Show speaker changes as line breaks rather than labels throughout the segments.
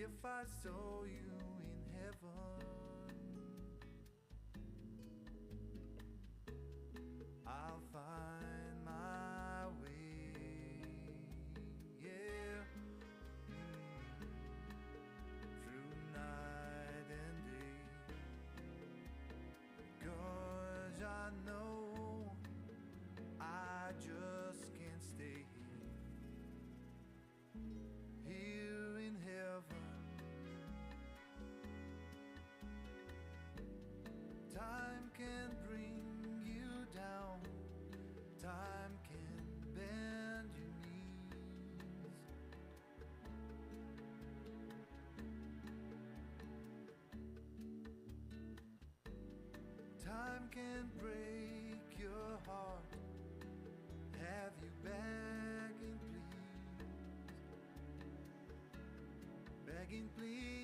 if I saw you in heaven, I'll find my way, yeah, through night and day, 'cause I know I just can't stay here in heaven. Time can bring you down, time can bend your knees. Time can break your heart, have you begging please, begging please.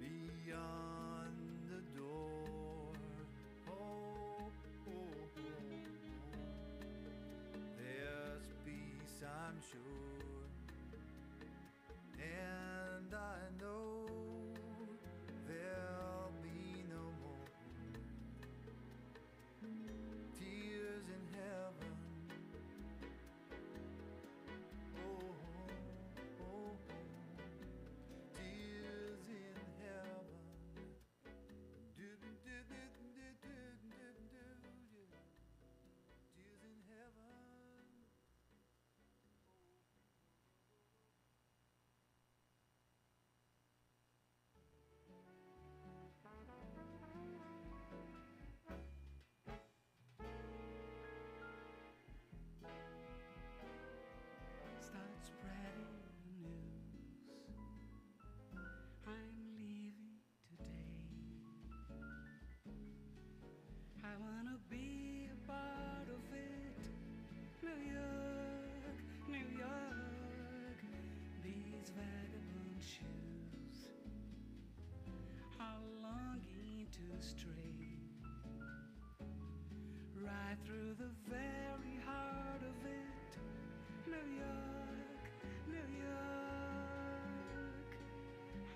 Beyond the door, oh, oh, oh, oh, there's peace, I'm sure, and I know there'll be no more tears in heaven. Oh, oh, oh, tears in heaven. Tears in heaven.
Start spreading the news. I'm leaving today. I wanna be a part of it. New York, New York. These vagabond shoes are longing to stray right through the very heart of it. New York, New York.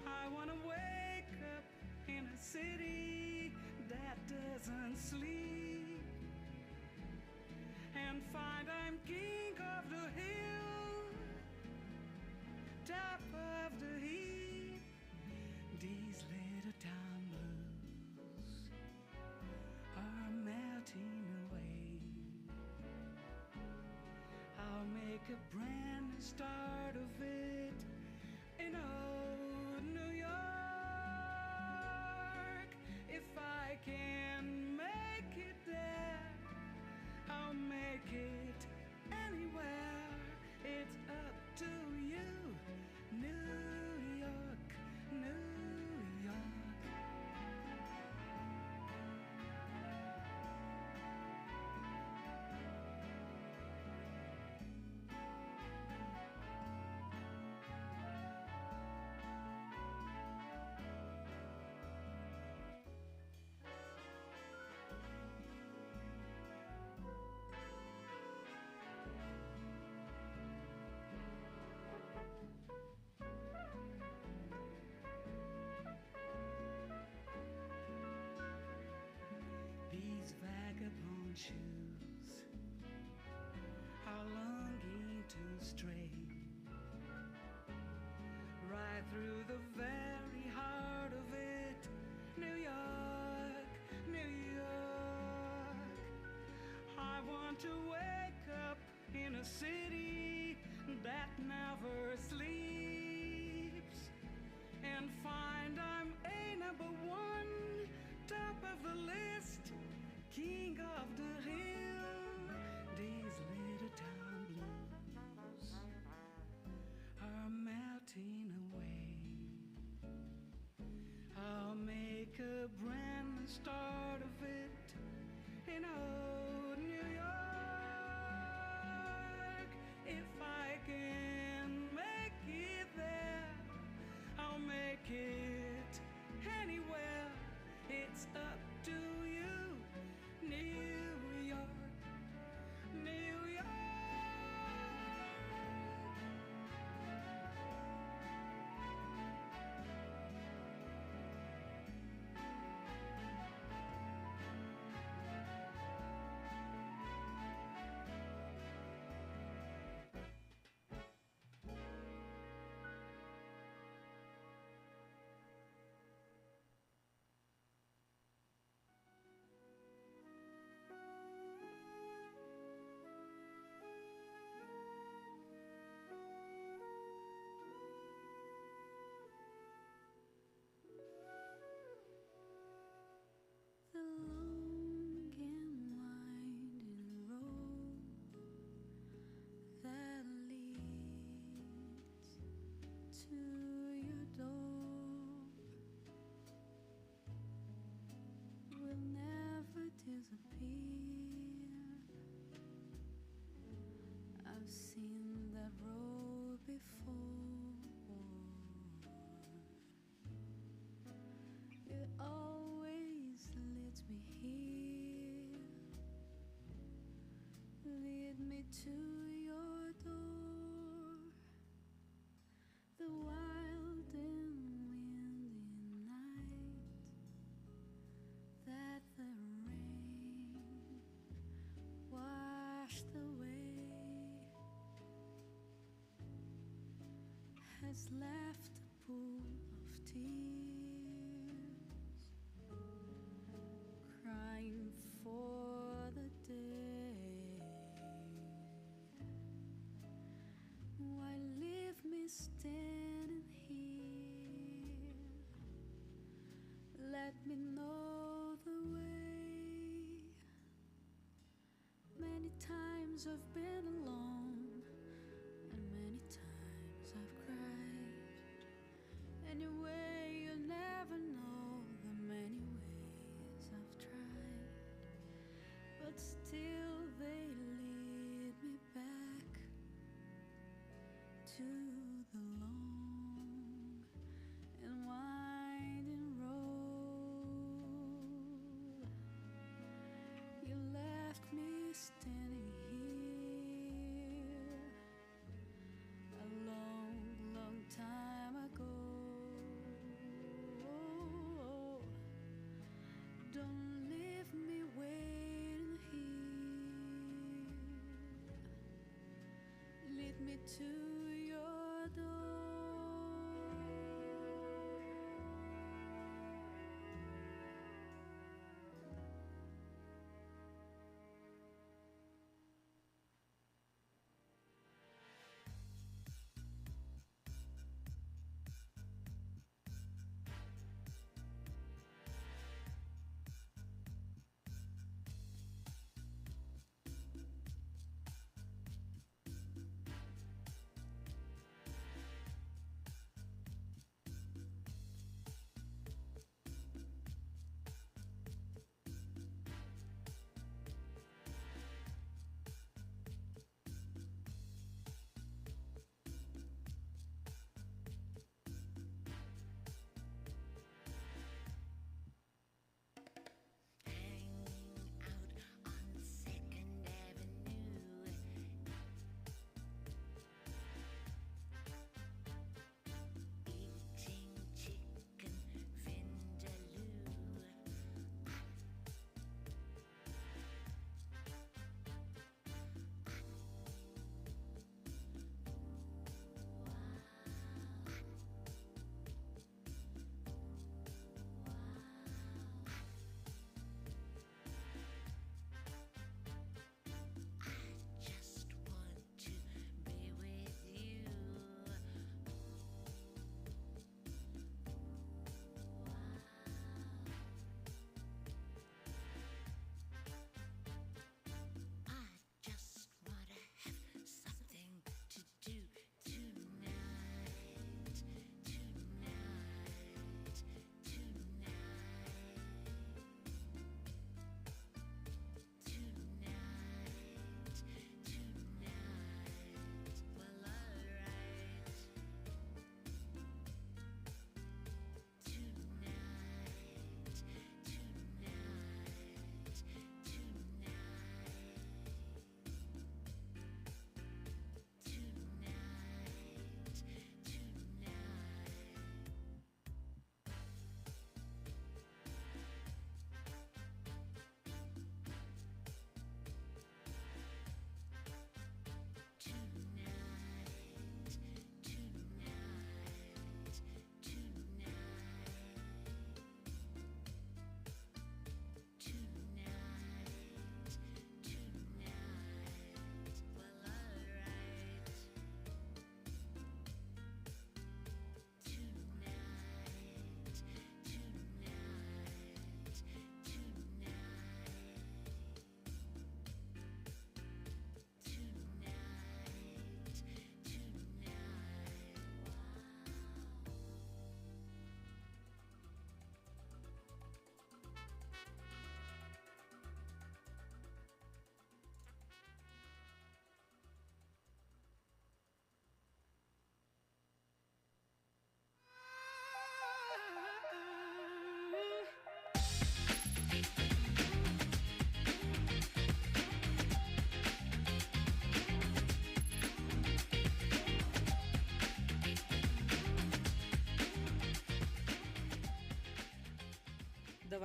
I wanna wake up in a city that doesn't sleep and find I'm king of the hill, top of the heap. These little town blues are melting away. I'll make a brand new start of it in old New York. If I can make it there, I'll make it anywhere. It's up to you, New York, New York. These vagabond shoes are longing to stray right through the very heart of it. New York, New York. I want to wake up in a city that never sleeps and find I'm a number one, top of the list, king of the hill. These little towns seen that road before. It always leads me here. Lead me to your door. The wild and windy night that the rain washed away has left a pool of tears, crying for the day. Why leave me standing here? Let me know the way. Many times I've been alone, and many times I've cried. Anyway, you'll never know the many ways I've tried, but still they lead me back to the long and winding road. You left me standing here a long, long time ago. Don't leave me waiting here. Lead me to your door.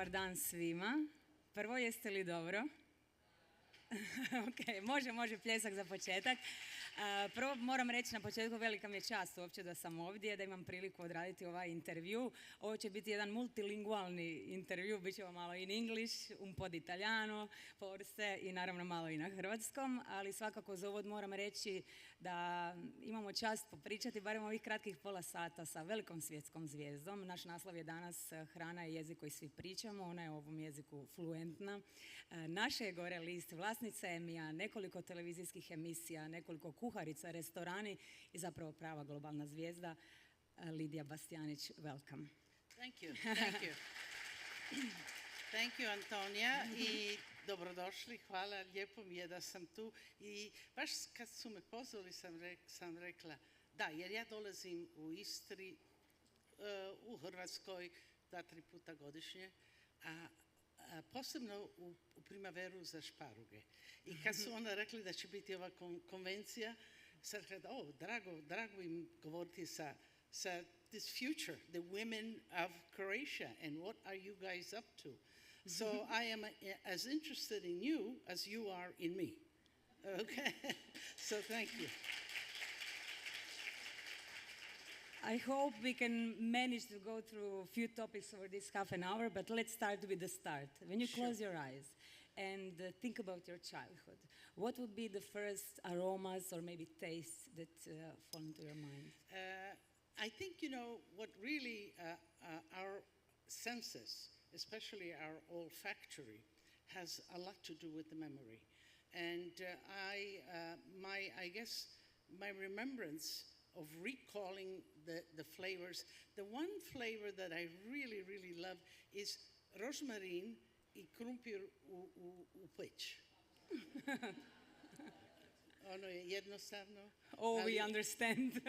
Dobar dan svima. Prvo, jeste li dobro? Ok, može pljesak za početak. Prvo moram reći na početku, velika mi je čast uopće da sam ovdje, da imam priliku odraditi ovaj intervju. Ovo će biti jedan multilingualni intervju, bit će malo in English, un po' di italiano, forse, i naravno malo i na hrvatskom, ali svakako za uvod moram reći da imamo čast popričati barem ovih kratkih pola sata sa velikom svjetskom zvijezdom. Naš naslov je danas Hrana je jezik koji svi pričamo, ona je u ovom jeziku fluentna. Naše je gore list, vlasnica EMI-a, nekoliko televizijskih emisija, nekoliko kuharica, restorani i zapravo prava globalna zvijezda. Lidia Bastianich, welcome.
Thank you. Thank you, Antonija, i dobrodošli. Hvala, lijepo mi je da sam tu. I baš kad su me pozvali sam rekla da, jer ja dolazim u Istri, u Hrvatskoj 2-3 puta godišnje, a posebno u primaveru za šparuge. I kad su onda rekli da će biti ova konvencija, sad rekla, drago im govoriti sa this future, the women of Croatia, and what are you guys up to? So I am as interested in you as you are in me. Okay? So thank you.
I hope we can manage to go through a few topics over this half an hour, but let's start with the start. When you close your eyes and think about your childhood, what would be the first aromas or maybe tastes that fall into your mind?
I think, what really our senses, especially our olfactory, has a lot to do with the memory. And I guess my remembrance of recalling the flavors. The one flavor that I really, really love is rožmarin i krumpir u peć. Ono je jednostavno.
Oh, we understand.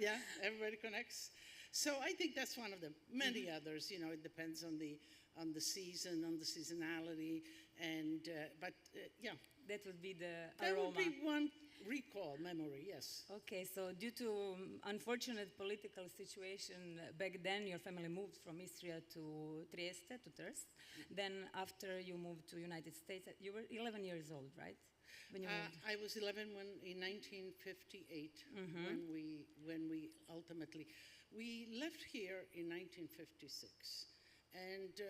Yeah, everybody connects. So I think that's one of them. Many others, it depends on the season, on the seasonality, and yeah.
That would be the
That
aroma.
would be one recall memory, yes.
Okay, so due to unfortunate political situation back then, your family moved from Istre to Trieste, to Trsta. Then after you moved to United States, you were 11 years old, right? When you moved.
I was 11 in 1958 when we ultimately, we left here in 1956. And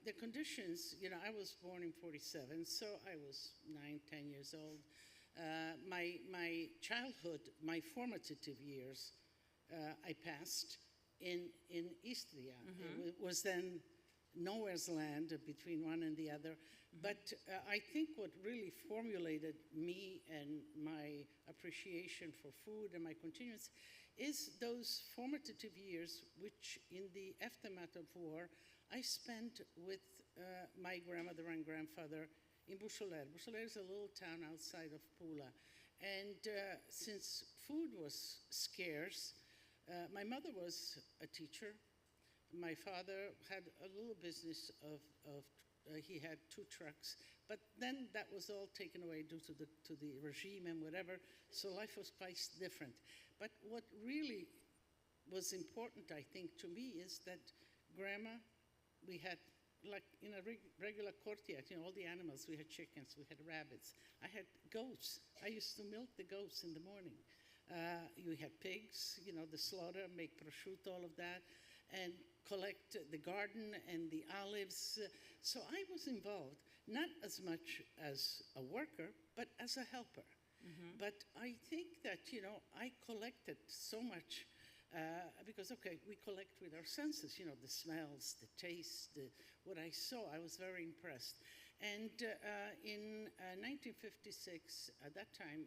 the conditions, I was born in 47, so I was 9-10 years old. My childhood, my formative years, I passed in Istria. It was then nowhere's land between one and the other. But I think what really formulated me and my appreciation for food and my continuance is those formative years, which in the aftermath of war, I spent with my grandmother and grandfather in Bušoler. Bušoler is a little town outside of Pula. And since food was scarce, my mother was a teacher. My father had a little business he had 2 trucks. But then that was all taken away due to the regime and whatever. So life was quite different. But what really was important, I think, to me is that grandma, we had, like in a regular courtyard, all the animals. We had chickens, we had rabbits. I had goats. I used to milk the goats in the morning. You had pigs, the slaughter, make prosciutto, all of that, and collect the garden and the olives. So I was involved, not as much as a worker, but as a helper. But I think that, I collected so much because, we collect with our senses, the smells, the taste, what I saw. I was very impressed. And in 1956, at that time,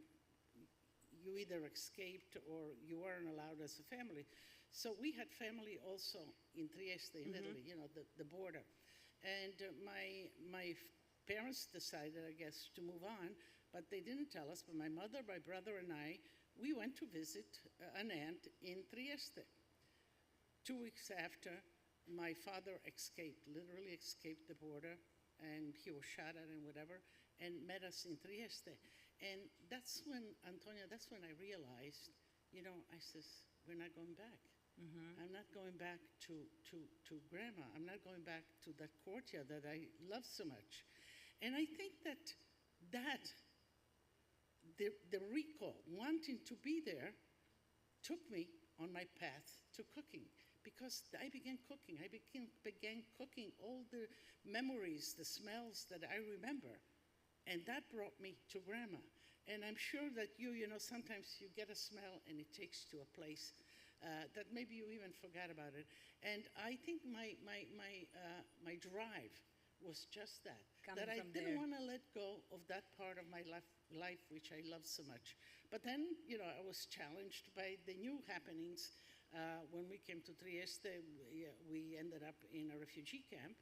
you either escaped or you weren't allowed as a family. So we had family also in Trieste, in Italy, the border. And my parents decided, I guess, to move on, but they didn't tell us. But my mother, my brother, and I, we went to visit an aunt in Trieste. 2 weeks after, my father literally escaped the border, and he was shot at and whatever, and met us in Trieste. And that's when, Antonia, I realized, I says, we're not going back. I'm not going back to grandma. I'm not going back to that courtyard that I love so much. And I think that the recall, wanting to be there, took me on my path to cooking. Because I began cooking. I began cooking all the memories, the smells that I remember. And that brought me to grandma. And I'm sure that you know, sometimes you get a smell and it takes you to a place that maybe you even forgot about it. And I think my drive was just that.
Coming
that I
from
didn't
there.
want to let go of that part of my life which I love so much. But then, you know, I was challenged by the new happenings. When we came to Trieste, we ended up in a refugee camp.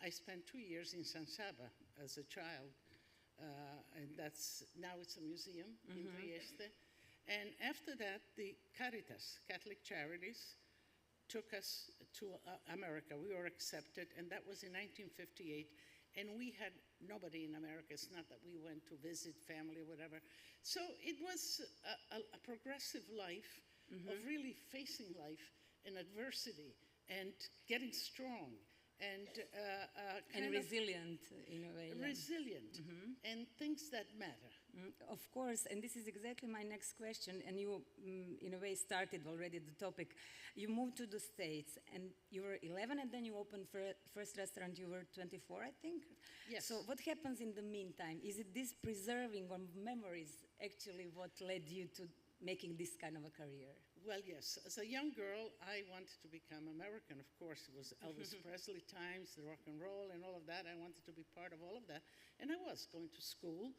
I spent 2 years in San Saba as a child, and now it's a museum in Trieste. And after that, the Caritas, Catholic Charities, took us to America. We were accepted, and that was in 1958. And we had nobody in America. It's not that we went to visit family or whatever. So it was a progressive life of really facing life and adversity and getting strong and
resilient in a way. Yeah.
resilient and things that matter.
Of course, and this is exactly my next question, and you, in a way, started already the topic. You moved to the States, and you were 11, and then you opened first restaurant, you were 24, I think?
Yes.
So what happens in the meantime? Is it this preserving of memories actually what led you to making this kind of a career?
Well, yes. As a young girl, I wanted to become American. Of course, it was Elvis Presley times, the rock and roll, and all of that. I wanted to be part of all of that. And I was going to school,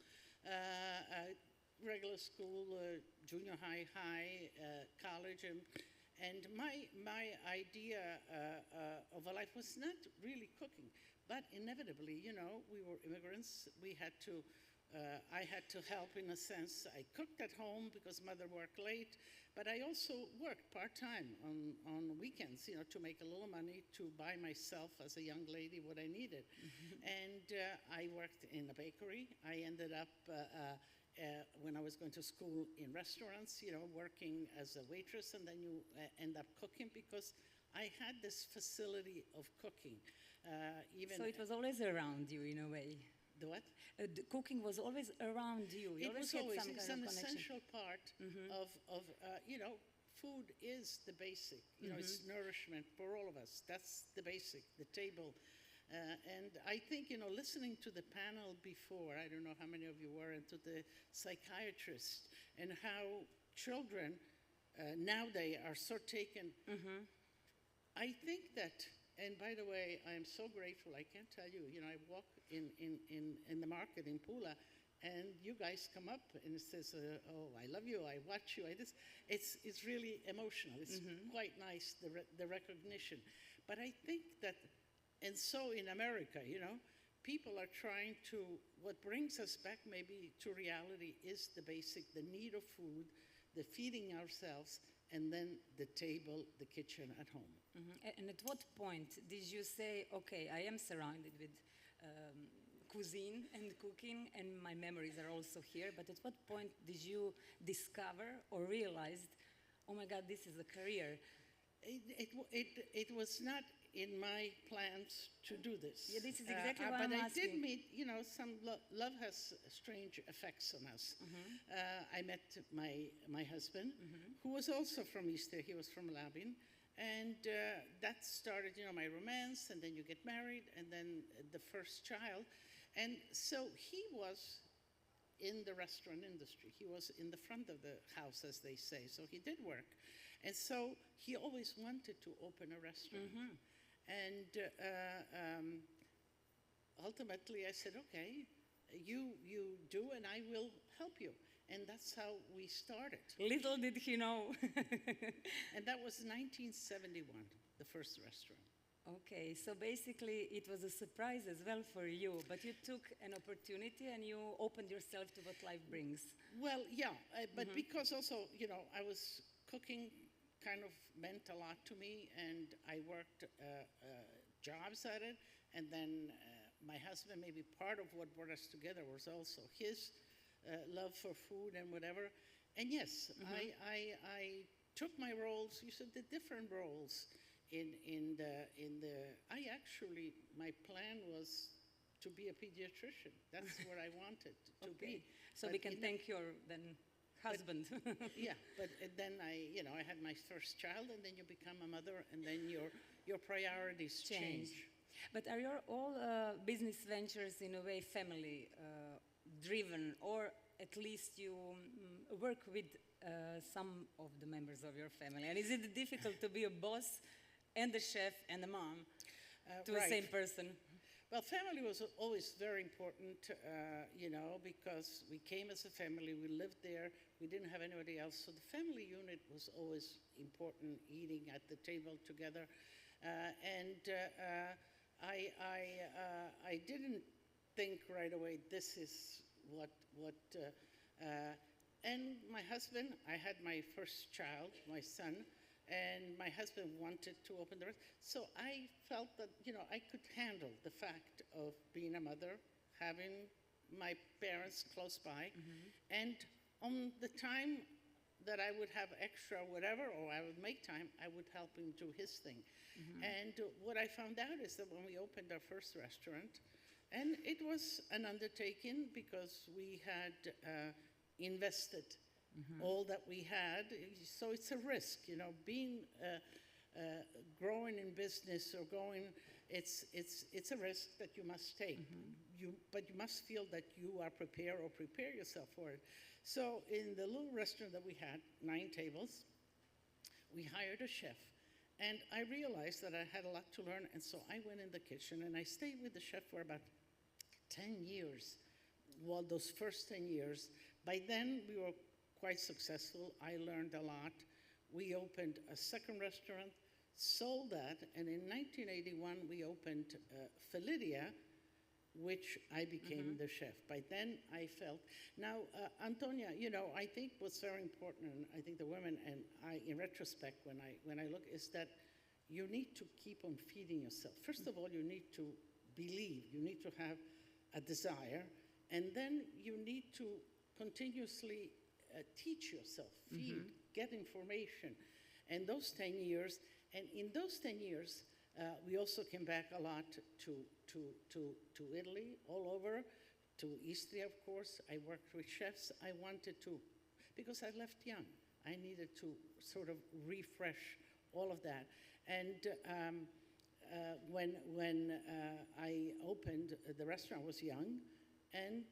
regular school, junior high, college. And my idea of a life was not really cooking. But inevitably, you know, we were immigrants. I had to help in a sense. I cooked at home because mother worked late, but I also worked part-time on weekends, you know, to make a little money to buy myself as a young lady what I needed. And I worked in a bakery. I ended up, when I was going to school, in restaurants, you know, working as a waitress, and then you end up cooking because I had this facility of cooking.
So it was always around you in a way.
The what?
The cooking was always around you. You
It was
had
always,
some
it's
kind
an
of connection.
essential part of you know, food is the basic. You know, it's nourishment for all of us. That's the basic, the table. And I think, you know, listening to the panel before, I don't know how many of you were, and to the psychiatrist, and how children nowadays are so taken. I think that, and by the way, I am so grateful, I can't tell you, you know, I walk in the market in Pula, and you guys come up and it says, oh, I love you, I watch you, it's really emotional. It's quite nice, the recognition. But I think that, and so in America, you know, people are trying to, what brings us back maybe to reality is the basic, the need of food, the feeding ourselves, and then the table, the kitchen at home.
And at what point did you say, okay, I am surrounded with cuisine and cooking, and my memories are also here, but at what point did you discover or realize, oh my God, this is a career?
It was not in my plans to do this.
Yeah, this is exactly what I'm
asking. But I did
asking.
meet, you know, some love has strange effects on us. I met my husband, who was also from Istre. He was from Labin. And that started, you know, my romance, and then you get married, and then the first child. And so he was in the restaurant industry. He was in the front of the house, as they say. So he did work. And so he always wanted to open a restaurant. And ultimately I said, okay, you do, and I will help you. And that's how we started.
Little did he know.
And that was 1971, the first restaurant.
Okay, so basically it was a surprise as well for you, but you took an opportunity and you opened yourself to what life brings.
Well, yeah, but because also, you know, I was cooking kind of meant a lot to me, and I worked jobs at it, and then my husband, maybe part of what brought us together was also his love for food and whatever. And yes, I took my roles, you said the different roles I actually, my plan was to be a pediatrician. That's what I wanted to be.
So
But
we can
in the-
thank your then husband.
Yeah, but then I had my first child, and then you become a mother, and then your priorities change.
But are your all business ventures in a way family driven, or at least you work with some of the members of your family? And is it difficult to be a boss and a chef and a mom to the
Right.
same person?
Well, family was always very important, because we came as a family, we lived there, we didn't have anybody else. So the family unit was always important, eating at the table together. I didn't think right away, this is what and my husband, I had my first child, my son, and my husband wanted to open the restaurant. So I felt that, I could handle the fact of being a mother, having my parents close by, and on the time that I would have extra whatever, or I would make time, I would help him do his thing. And what I found out is that when we opened our first restaurant, and it was an undertaking because we had invested all that we had, so it's a risk, being growing in business or it's a risk that you must take. But you must feel that you are prepared or prepare yourself for it. So in the little restaurant that we had, 9 tables, we hired a chef. And I realized that I had a lot to learn, and so I went in the kitchen and I stayed with the chef for about 10 years. Well, those first 10 years. By then, we were quite successful. I learned a lot. We opened a second restaurant, sold that, and in 1981, we opened Lidia, which I became the chef. By then, I felt... Now, Antonia, I think what's very important, and I think the women, and I, in retrospect, when I look, is that you need to keep on feeding yourself. First of all, you need to believe. You need to have a desire, and then you need to continuously teach yourself, feed, get information. And those 10 years, and in those 10 years, we also came back a lot to Italy, all over, to Istre, of course. I worked with chefs. I wanted to, because I left young, I needed to sort of refresh all of that. And when I opened the restaurant, I was young, and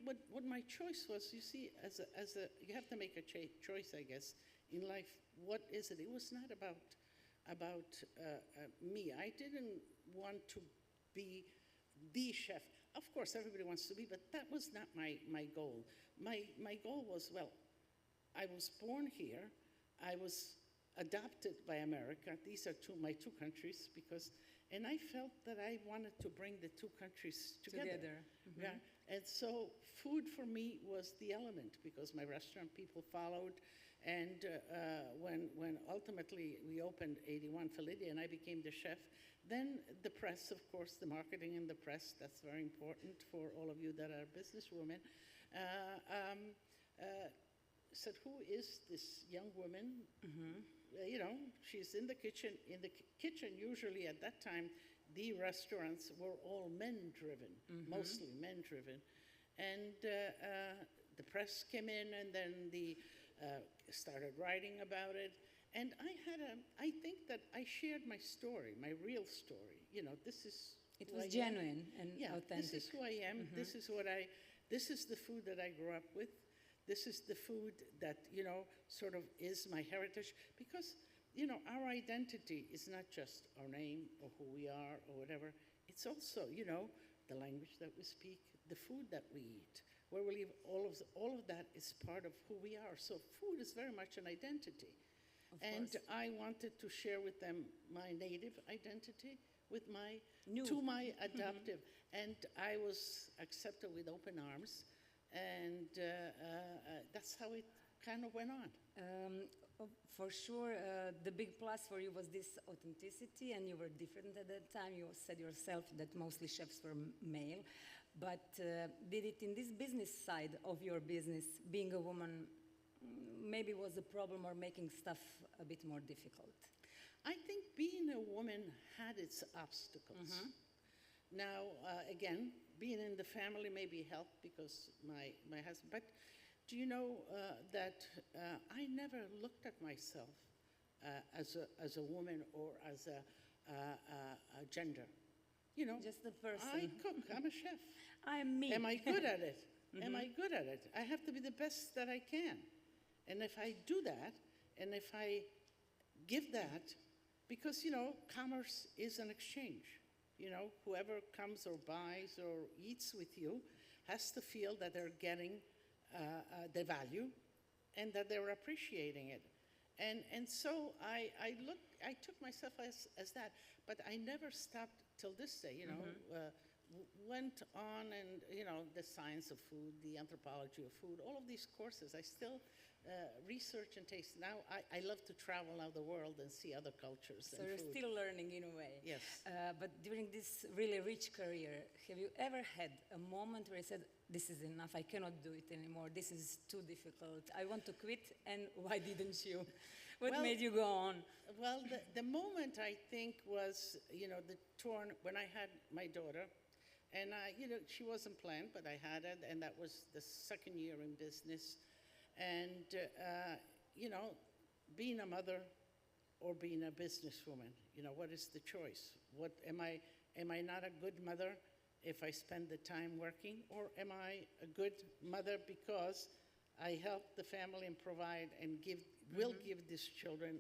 what my choice was, you see, you have to make a choice, I guess, in life. What is it? It was not about me. I didn't want to be the chef. Of course, everybody wants to be, but that was not my goal. My goal was, well, I was born here. I was adopted by America. These are my two countries, and I felt that I wanted to bring the two countries together. Yeah. And so food for me was the element, because my restaurant people followed. And when ultimately we opened 81 Lidia and I became the chef, then the press, of course, the marketing in the press, that's very important for all of you that are businesswomen, said, who is this young woman? She's in the kitchen. In the kitchen, usually at that time, the restaurants were all men-driven, mostly men-driven. And the press came in, and then started writing about it. And I think that I shared my story, my real story. This is
It was genuine and authentic.
This is who I am. This is the food that I grew up with. This is the food that, sort of is my heritage. Because, our identity is not just our name or who we are or whatever. It's also, the language that we speak, the food that we eat, where we live. All of that is part of who we are. So food is very much an identity. And I wanted to share with them my native identity with my adoptive. And I was accepted with open arms. And that's how it kind of went on.
For sure, the big plus for you was this authenticity, and you were different at that time. You said yourself that mostly chefs were male. But did it in this business side of your business, being a woman, maybe was the problem or making stuff a bit more difficult?
I think being a woman had its obstacles. Now, again, being in the family maybe helped because my husband, but do you know that I never looked at myself as a woman or as a gender? You know,
Just the person.
I cook, I'm a chef.
I'm me.
Am I good at it? Am I good at it? I have to be the best that I can. And if I do that, and if I give that, because, you know, commerce is an exchange. You know, whoever comes or buys or eats with you has to feel that they're getting the value and that they're appreciating it. And so I took myself as that, but I never stopped till this day, you know, went on and, you know, the science of food, the anthropology of food, all of these courses, I still research and taste. Now I love to travel out the world and see other cultures
So
and
you're
food.
still learning in a way.
Yes.
But during this really rich career, have you ever had a moment where you said, this is enough, I cannot do it anymore, this is too difficult, I want to quit, and why didn't you? What
Well,
made you go on?
Well, the moment I think was, you know, the torn, when I had my daughter, and you know, she wasn't planned, but I had it, and that was the second year in business. And, you know, being a mother or being a businesswoman, you know, what is the choice? What am I not a good mother if I spend the time working, or am I a good mother because I help the family and provide and will give these children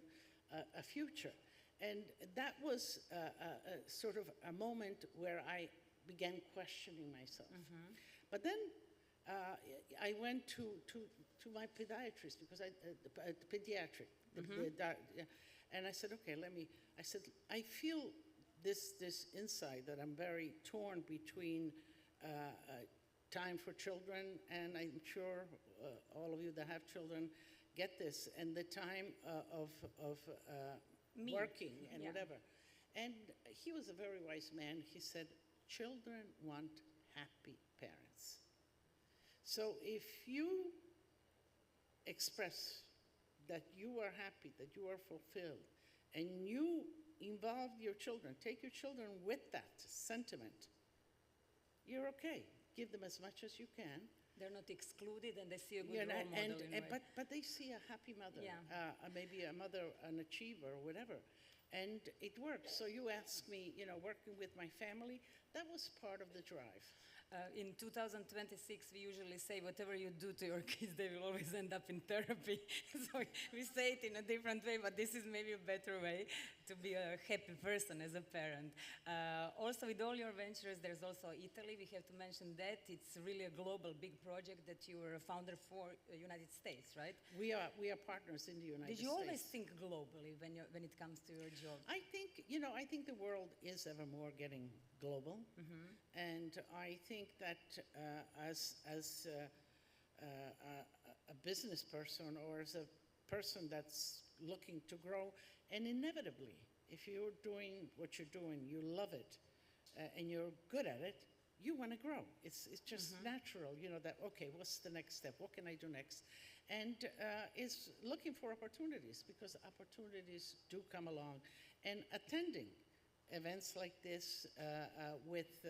a future? And that was sort of a moment where I began questioning myself. But then I went to my pediatrist because pediatric, and I said, okay, I feel this inside that I'm very torn between time for children, and I'm sure all of you that have children get this, and the time of working and whatever. And he was a very wise man. He said, children want happy parents. So if you express that you are happy, that you are fulfilled, and you involve your children, take your children with that sentiment, you're okay. Give them as much as you can.
They're not excluded and they see a good
You know,
role model in a way.
but they see a happy mother, maybe a mother, an achiever, or whatever. And it works. So you ask me, you know, working with my family, that was part of the drive.
In 2026, we usually say whatever you do to your kids, they will always end up in therapy. So we say it in a different way, but this is maybe a better way to be a happy person as a parent. Also, with all your ventures, there's also Italy. We have to mention that. It's really a global big project that you were a founder for United States, right?
We are partners in the United States.
Did you always think globally when it comes to your job?
I think, you know, I think the world is ever more getting global. And I think that as a business person or as a person that's looking to grow, and inevitably, if you're doing what you're doing, you love it, and you're good at it, you want to grow. It's just natural, you know, that, okay, what's the next step? What can I do next? And is looking for opportunities, because opportunities do come along. And attending events like this with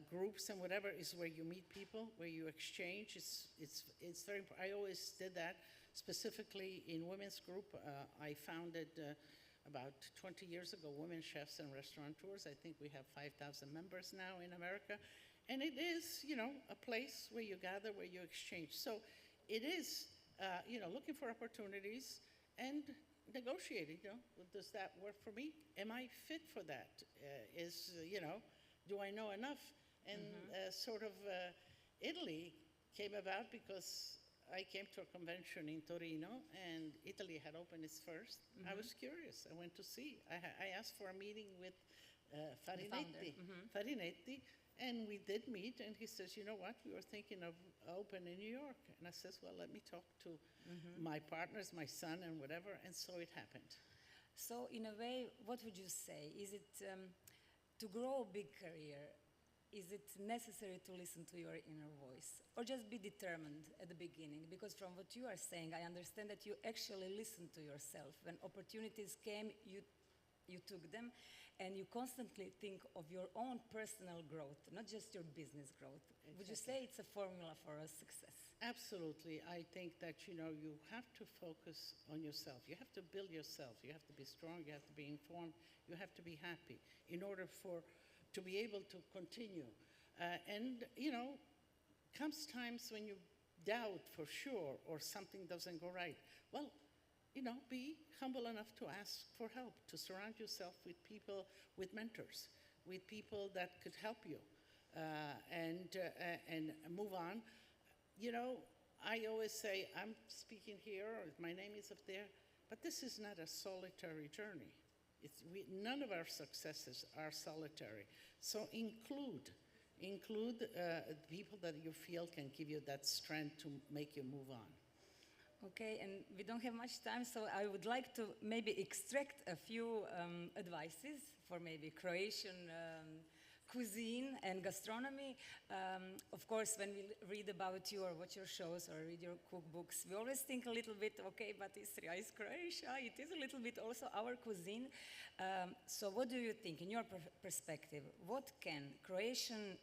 groups and whatever is where you meet people, where you exchange. It's very important. I always did that, specifically in women's group. I founded about 20 years ago Women Chefs and Restaurateurs. I think we have 5,000 members now in America. And it is, you know, a place where you gather, where you exchange. So it is, you know, looking for opportunities and negotiating, you know, does that work for me? Am I fit for that? You know, do I know enough? And Italy came about because I came to a convention in Torino, and Italy had opened its first. I was curious. I went to see. I asked for a meeting with Farinetti, and we did meet, and he says, you know what, we were thinking of opening in New York. And I says, well, let me talk to my partners, my son, and whatever, and so it happened.
So in a way, what would you say? Is it to grow a big career, is it necessary to listen to your inner voice or just be determined at the beginning? Because from what you are saying, I understand that you actually listened to yourself. When opportunities came, you took them, and you constantly think of your own personal growth, not just your business growth.
Exactly.
Would you say it's a formula for a success?
Absolutely. I think that, you know, you have to focus on yourself. You have to build yourself. You have to be strong. You have to be informed. You have to be happy in order to be able to continue. And, you know, comes times when you doubt for sure or something doesn't go right. Well, you know, be humble enough to ask for help, to surround yourself with people, with mentors, with people that could help you and move on. You know, I always say, I'm speaking here, or my name is up there, but this is not a solitary journey. None of our successes are solitary. So include people that you feel can give you that strength to make you move on.
Okay, and we don't have much time, so I would like to maybe extract a few advices for maybe Croatian cuisine and gastronomy. Of course, when we read about you or watch your shows or read your cookbooks, we always think a little bit, okay, but Istre is Croatia, it is a little bit also our cuisine. So what do you think, in your perspective, what can Croatian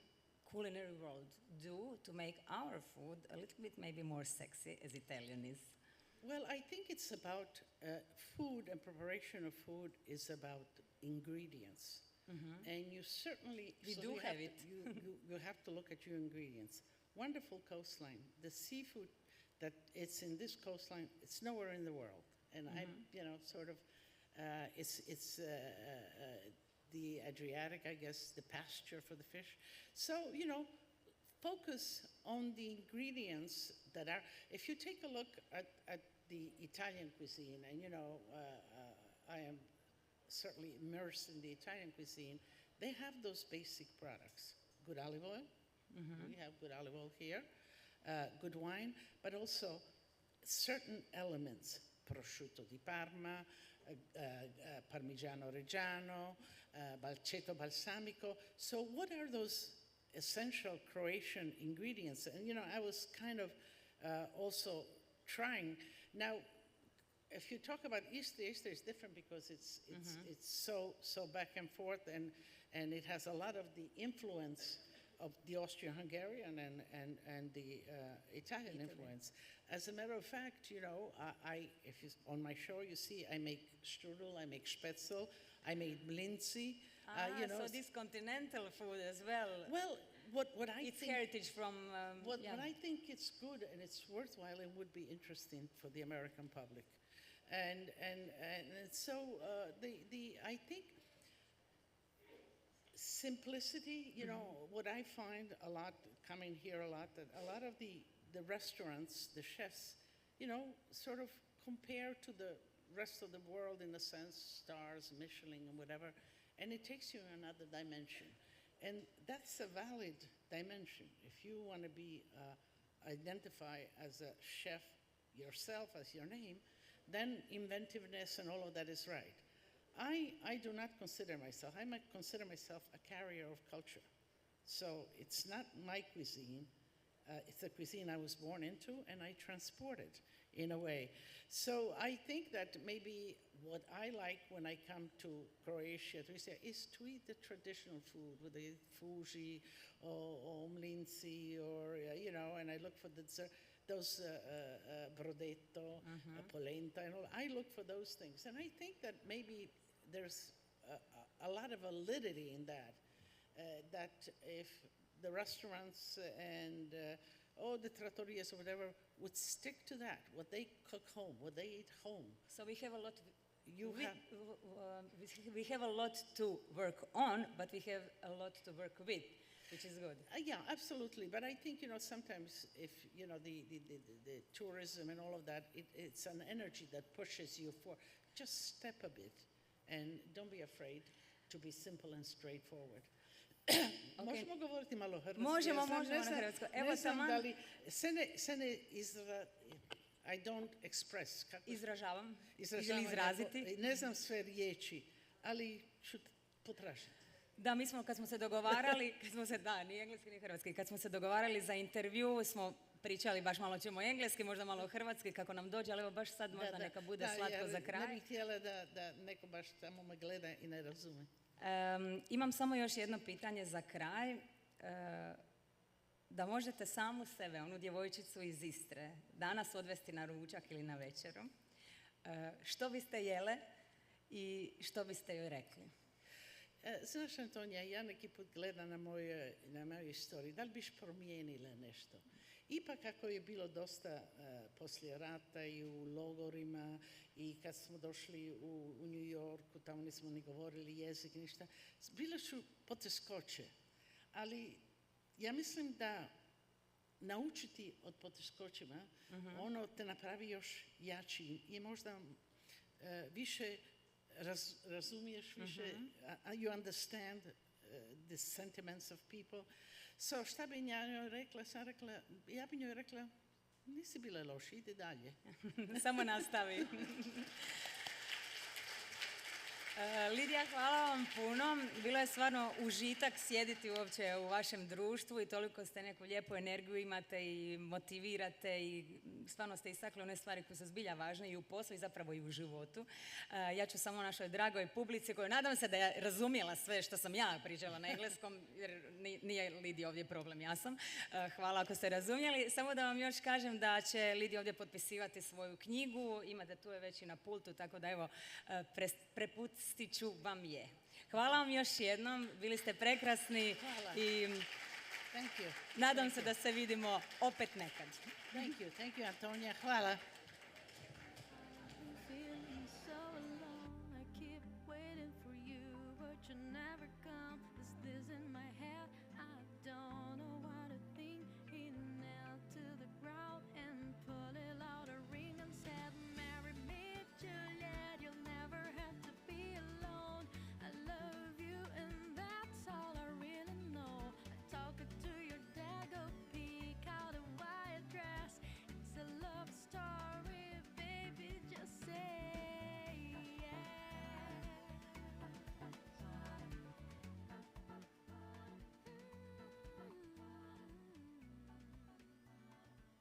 culinary world do to make our food a little bit maybe more sexy as Italian is?
Well, I think it's about food, and preparation of food is about ingredients. And you certainly
We do have it.
You have to look at your ingredients. Wonderful coastline. The seafood that it's in this coastline, it's nowhere in the world. And I, you know, sort of, it's the Adriatic, I guess, the pasture for the fish. So, you know, focus on the ingredients that are, if you take a look at the Italian cuisine, and, you know, I am certainly immersed in the Italian cuisine, they have those basic products. Good olive oil, we have good olive oil here, good wine, but also certain elements, prosciutto di Parma, Parmigiano Reggiano, Balceto balsamico. So what are those essential Croatian ingredients? And, you know, I was kind of also trying. Now, if you talk about Istre is different because it's so back and forth, and it has a lot of the influence of the Austro-Hungarian and the Italian influence. As a matter of fact, you know, if you, on my show you see I make strudel, I make spätzle, I made mlinci. You know,
so this continental food as well.
Well, what I
it's
think,
heritage from
what I think it's good and it's worthwhile and would be interesting for the American public, and so I think simplicity. You know, what I find a lot coming here a lot, that a lot of the restaurants, the chefs, you know, sort of compare to the rest of the world in the sense stars, Michelin, and whatever, and it takes you in another dimension. And that's a valid dimension. If you want to be identify as a chef yourself, as your name, then inventiveness and all of that is right. I do not consider myself, I might consider myself a carrier of culture. So it's not my cuisine, it's a cuisine I was born into and I transport it in a way. So I think that maybe what I like when I come to Croatia is to eat the traditional food, with the fuži or mlinci, or, you know, and I look for the dessert, those brodetto, polenta, and all. I look for those things. And I think that maybe there's a lot of validity in that, that if the restaurants and the trattorias or whatever would stick to that, what they cook home, what they eat home.
So we have a lot. We have a lot to work on, but we have a lot to work with, which is good.
Yeah, absolutely. But I think, you know, sometimes if, you know, the tourism and all of that, it's an energy that pushes you for just step a bit and don't be afraid to be simple and straightforward. Možemo govoriti malo hrvatski?
Možemo na hrvatsko. Evo taman.
Da li, se ne I don't express.
Izražavam ili izraziti.
Ne znam sve riječi, ali ću potražiti.
Da, mi smo kad smo se dogovarali, da, ni engleski ni hrvatski, kad smo se dogovarali za intervju smo pričali baš malo ćemo engleski, možda malo hrvatski kako nam dođe, ali evo baš sad možda neka bude slatko za kraj.
Ne bih htjela da neko baš samo me gleda i ne razume.
Imam samo još jedno pitanje za kraj. Da možete samu sebe, onu djevojčicu iz Istre, danas odvesti na ručak ili na večeru, što biste jele i što biste joj rekli?
Znaš, Antonija, ja neki put gledam na moju istoriju, da li biš promijenila nešto? Ipak ako je bilo dosta poslije rata i u logorima i kad smo došli u New Yorku, tamo nismo ni govorili jezik, ništa, bile su poteškoće, ali ja mislim da naučiti od poteškoćima, ono te napravi još jači i možda više razumiješ, više, you understand the sentiments of people. So, šta bi ja njoj rekla? Ja bi njoj rekla, nisi bila loša, ide dalje.
Samo nastavi. Lidija, hvala vam puno. Bilo je stvarno užitak sjediti uopće u vašem društvu i toliko ste neku lijepu energiju imate i motivirate i stvarno ste istakli one stvari koje su zbilja važne i u poslu i zapravo i u životu. Ja ću samo našoj dragoj publici koju nadam se da je razumjela sve što sam ja pričala na engleskom, jer nije Lidija ovdje problem, ja sam. Hvala ako ste razumjeli. Samo da vam još kažem da će Lidija ovdje potpisivati svoju knjigu. Imate tu je već i na pultu, tako da evo prepustit ću vam je. Hvala vam još jednom, bili ste prekrasni.
Hvala.
I
Thank you.
nadam se da se vidimo opet nekad.
Thank you, Antonija, hvala.